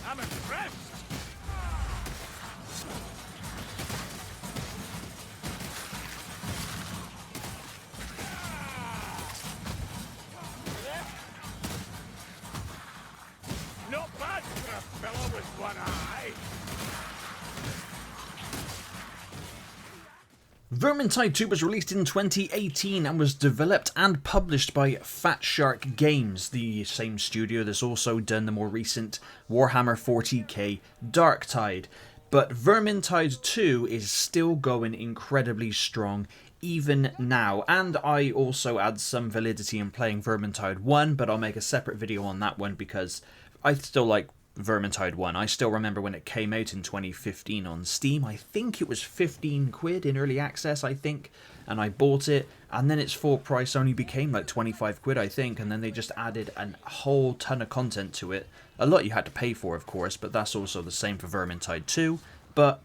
I'm impressed. Not bad for a fellow with one eye. Vermintide 2 was released in 2018 and was developed and published by Fat Shark Games, the same studio that's also done the more recent Warhammer 40k Darktide. But Vermintide 2 is still going incredibly strong even now, and I also add some validity in playing Vermintide 1, but I'll make a separate video on that one because I still like Vermintide 1. I still remember when it came out in 2015 on Steam. I think it was 15 quid in early access, I think, and I bought it, and then its full price only became like 25 quid, I think, and then they just added a whole ton of content to it. A lot you had to pay for, of course, but that's also the same for Vermintide 2, but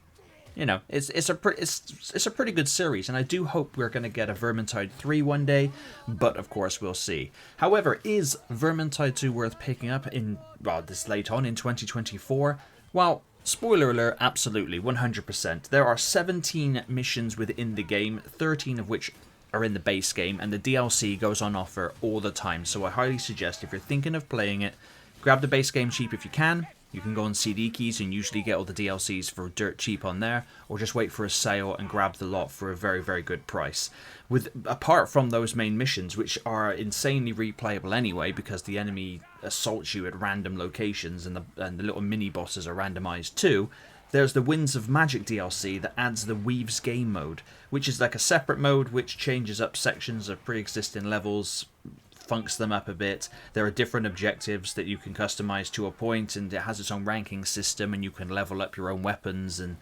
you know, it's a pretty good series, and I do hope we're going to get a Vermintide 3 one day, but of course we'll see. However, is Vermintide 2 worth picking up in, well, this late on in 2024? Well, spoiler alert, absolutely, 100%. There are 17 missions within the game, 13 of which are in the base game, and the DLC goes on offer all the time, so I highly suggest if you're thinking of playing it, grab the base game cheap if you can. You can go on CD Keys and usually get all the DLCs for dirt cheap on there, or just wait for a sale and grab the lot for a very, very good price. Apart from those main missions, which are insanely replayable anyway, because the enemy assaults you at random locations and the little mini bosses are randomized too, there's the Winds of Magic DLC that adds the Weaves game mode, which is like a separate mode which changes up sections of pre-existing levels, funks them up a bit. There are different objectives that you can customize to a point, and it has its own ranking system, and you can level up your own weapons and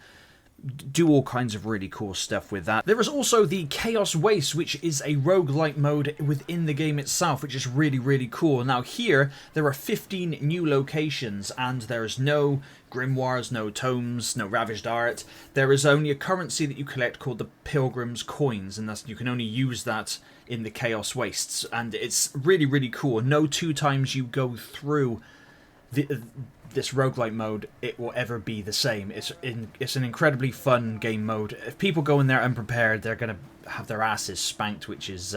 do all kinds of really cool stuff with that. There is also the Chaos Waste, which is a roguelite mode within the game itself, which is really, really cool. Now here, there are 15 new locations, and there's no grimoires, no tomes, no ravaged art. There is only a currency that you collect called the Pilgrim's Coins, and you can only use that in the Chaos Wastes, and it's really, really cool. No 2 times you go through this roguelite mode, it will ever be the same. It's an incredibly fun game mode. If people go in there unprepared, they're going to have their asses spanked, which is,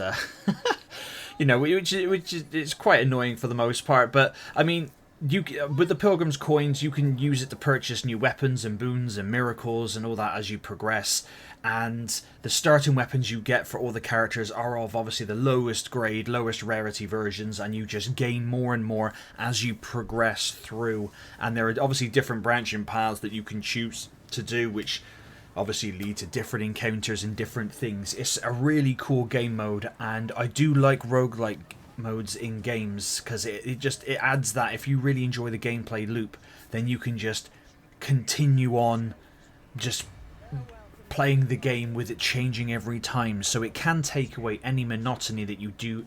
you know, which is quite annoying for the most part. But, I mean, with the Pilgrim's Coins, you can use it to purchase new weapons and boons and miracles and all that as you progress. And the starting weapons you get for all the characters are of obviously the lowest grade, lowest rarity versions, and you just gain more and more as you progress through. And there are obviously different branching paths that you can choose to do, which obviously lead to different encounters and different things. It's a really cool game mode, and I do like roguelike modes in games because it adds that. If you really enjoy the gameplay loop, then you can just continue on just playing the game with it changing every time, so it can take away any monotony that you do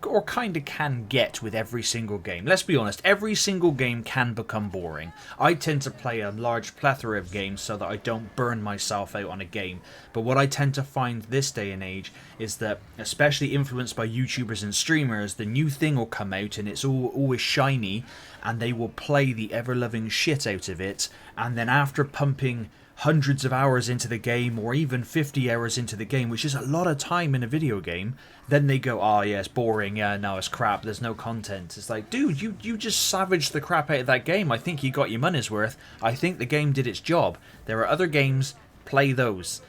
or kind of can get with every single game. Let's be honest, every single game can become boring. I tend to play a large plethora of games so that I don't burn myself out on a game, but what I tend to find this day and age is that, especially influenced by YouTubers and streamers, the new thing will come out and it's always shiny, and they will play the ever-loving shit out of it, and then after pumping hundreds of hours into the game, or even 50 hours into the game, which is a lot of time in a video game, then they go, oh yeah, it's boring, yeah, no, it's crap, there's no content. It's like, dude, you just savaged the crap out of that game. I think you got your money's worth. I think the game did its job. There are other games, play those.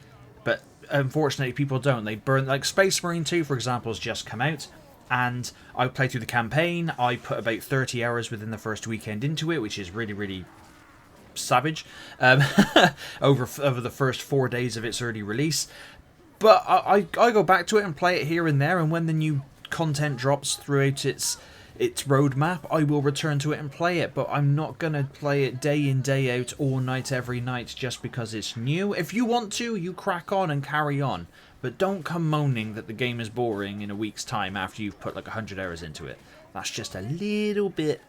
But unfortunately, people don't. They burn, like Space Marine 2, for example, has just come out, and I played through the campaign. I put about 30 hours within the first weekend into it, which is really, really savage, over the first 4 days of its early release. But I go back to it and play it here and there, and when the new content drops throughout its roadmap, I will return to it and play it. But I'm not going to play it day in, day out, all night, every night, just because it's new. If you want to, you crack on and carry on. But don't come moaning that the game is boring in a week's time after you've put like 100 hours into it. That's just a little bit,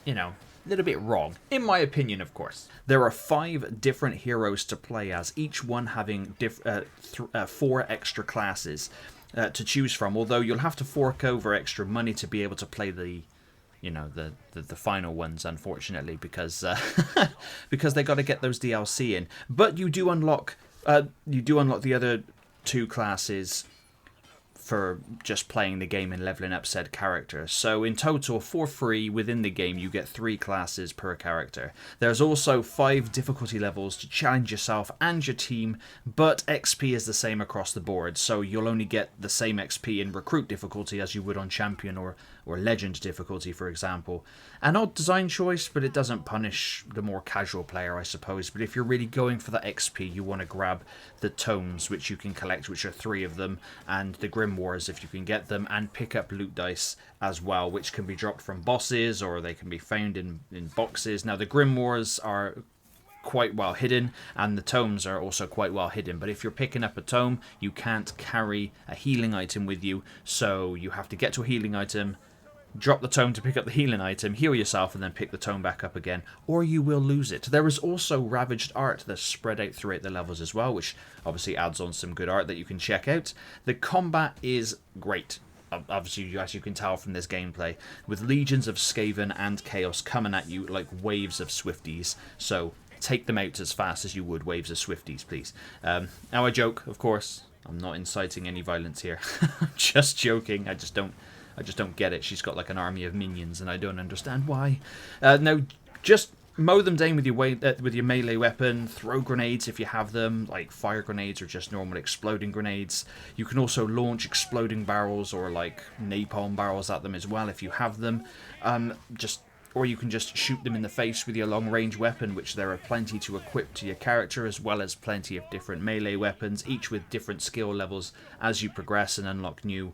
you know, little bit wrong, in my opinion, of course. There are 5 different heroes to play as, each one having 4 extra classes to choose from, although you'll have to fork over extra money to be able to play the you know, the final ones, unfortunately, because because they got to get those DLC in. But you do unlock the other two classes for just playing the game and leveling up said character. So in total, for free within the game, you get 3 classes per character. There's also 5 difficulty levels to challenge yourself and your team, but XP is the same across the board, so you'll only get the same XP in recruit difficulty as you would on champion or legend difficulty, for example. An odd design choice, but it doesn't punish the more casual player, I suppose. But if you're really going for the XP, you want to grab the tomes, which you can collect, which are 3 of them, and the grimoires if you can get them, and pick up loot dice as well, which can be dropped from bosses or they can be found in boxes. Now the grimoires are quite well hidden, and the tomes are also quite well hidden, but if you're picking up a tome, you can't carry a healing item with you, so you have to get to a healing item, drop the tome to pick up the healing item, heal yourself, and then pick the tome back up again, or you will lose it. There is also ravaged art that's spread out throughout the levels as well, which obviously adds on some good art that you can check out. The combat is great, obviously, as you can tell from this gameplay, with legions of Skaven and Chaos coming at you like waves of Swifties, so take them out as fast as you would waves of Swifties, please. Now I joke, of course. I'm not inciting any violence here. I'm just joking. I just don't get it. She's got like an army of minions, and I don't understand why. No, just mow them down with your melee weapon. Throw grenades if you have them, like fire grenades or just normal exploding grenades. You can also launch exploding barrels or like napalm barrels at them as well if you have them. Or you can just shoot them in the face with your long-range weapon, which there are plenty to equip to your character, as well as plenty of different melee weapons, each with different skill levels as you progress and unlock new.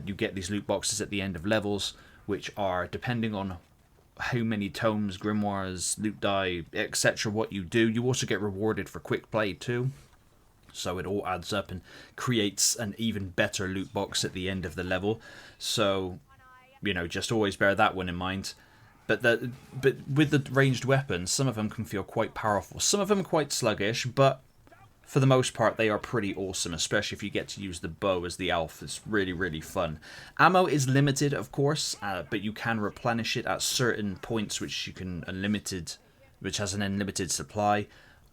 You get these loot boxes at the end of levels, which are, depending on how many tomes, grimoires, loot die, etc. what you do, you also get rewarded for quick play too. So it all adds up and creates an even better loot box at the end of the level. So, you know, just always bear that one in mind. But with the ranged weapons, some of them can feel quite powerful. Some of them are quite sluggish, but for the most part, they are pretty awesome, especially if you get to use the bow as the elf. It's really, really fun. Ammo is limited, of course, but you can replenish it at certain points, which has an unlimited supply.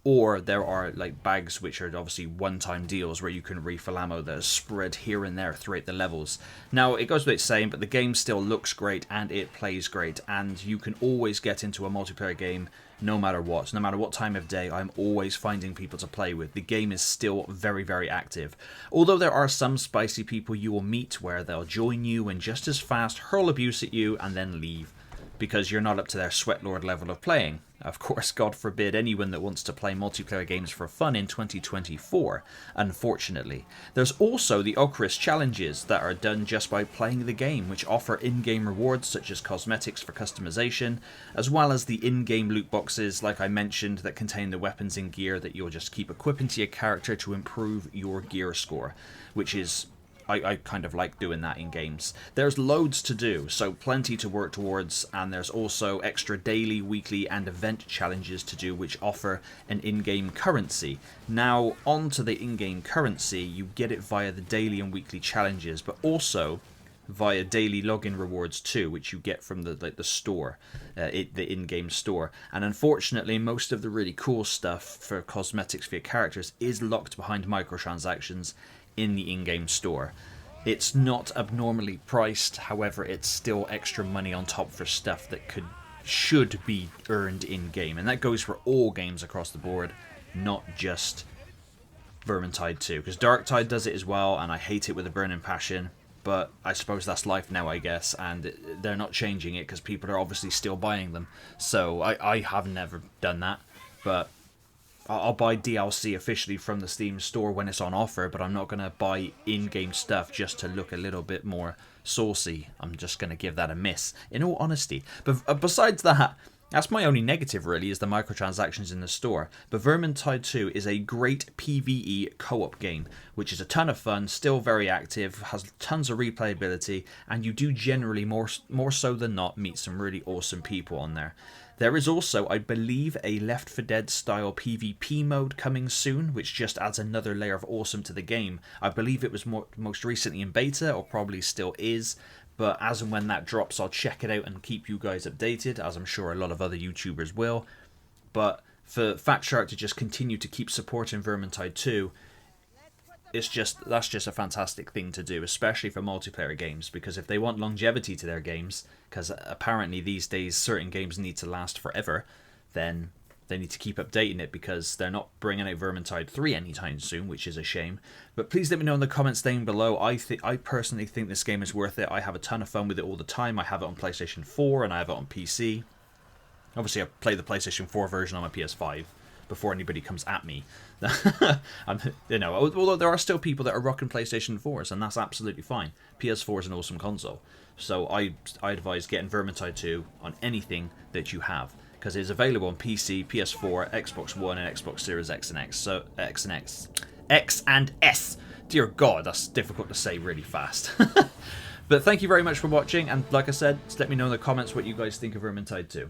Or there are like bags which are obviously one-time deals where you can refill ammo that is spread here and there throughout the levels. Now, it goes without saying, but the game still looks great and it plays great, and you can always get into a multiplayer game no matter what. No matter what time of day, I'm always finding people to play with. The game is still very, very active. Although there are some spicy people you will meet where they'll join you and just as fast hurl abuse at you and then leave, because you're not up to their Sweatlord level of playing. Of course, God forbid anyone that wants to play multiplayer games for fun in 2024, unfortunately. There's also the Ocarus challenges that are done just by playing the game, which offer in-game rewards such as cosmetics for customization, as well as the in-game loot boxes, like I mentioned, that contain the weapons and gear that you'll just keep equipping to your character to improve your gear score, which is... I kind of like doing that in games. There's loads to do, so plenty to work towards, and there's also extra daily, weekly, and event challenges to do which offer an in-game currency. Now, on to the in-game currency, you get it via the daily and weekly challenges, but also via daily login rewards too, which you get from the store, the in-game store. And unfortunately, most of the really cool stuff for cosmetics for your characters is locked behind microtransactions in the in-game store. It's not abnormally priced, however, it's still extra money on top for stuff that should be earned in-game, and that goes for all games across the board, not just Vermintide 2, because Darktide does it as well, and I hate it with a burning passion, but I suppose that's life now, I guess, and they're not changing it because people are obviously still buying them, so I have never done that, but I'll buy DLC officially from the Steam store when it's on offer, but I'm not going to buy in-game stuff just to look a little bit more saucy. I'm just going to give that a miss, in all honesty. But besides that, that's my only negative, really, is the microtransactions in the store. But Vermintide 2 is a great PvE co-op game, which is a ton of fun, still very active, has tons of replayability, and you do generally, more so than not, meet some really awesome people on there. There is also, I believe, a Left 4 Dead style PvP mode coming soon, which just adds another layer of awesome to the game. I believe it was most recently in beta, or probably still is, But as and when that drops, I'll check it out and keep you guys updated, as I'm sure a lot of other YouTubers will. But for Fat Shark to just continue to keep supporting Vermintide 2, that's just a fantastic thing to do, especially for multiplayer games, because if they want longevity to their games, because apparently these days certain games need to last forever, then they need to keep updating it, because they're not bringing out Vermintide 3 anytime soon, which is a shame. But please let me know in the comments down below. I personally think this game is worth it. I have a ton of fun with it all the time. I have it on PlayStation 4 and I have it on PC. Obviously, I play the PlayStation 4 version on my PS5 before anybody comes at me. Although there are still people that are rocking PlayStation 4s, and that's absolutely fine. PS4 is an awesome console. So I advise getting Vermintide 2 on anything that you have, because it's available on PC, PS4, Xbox One, and Xbox Series X and X. So X and S. Dear God, that's difficult to say really fast. But thank you very much for watching, and like I said, just let me know in the comments what you guys think of Vermintide 2.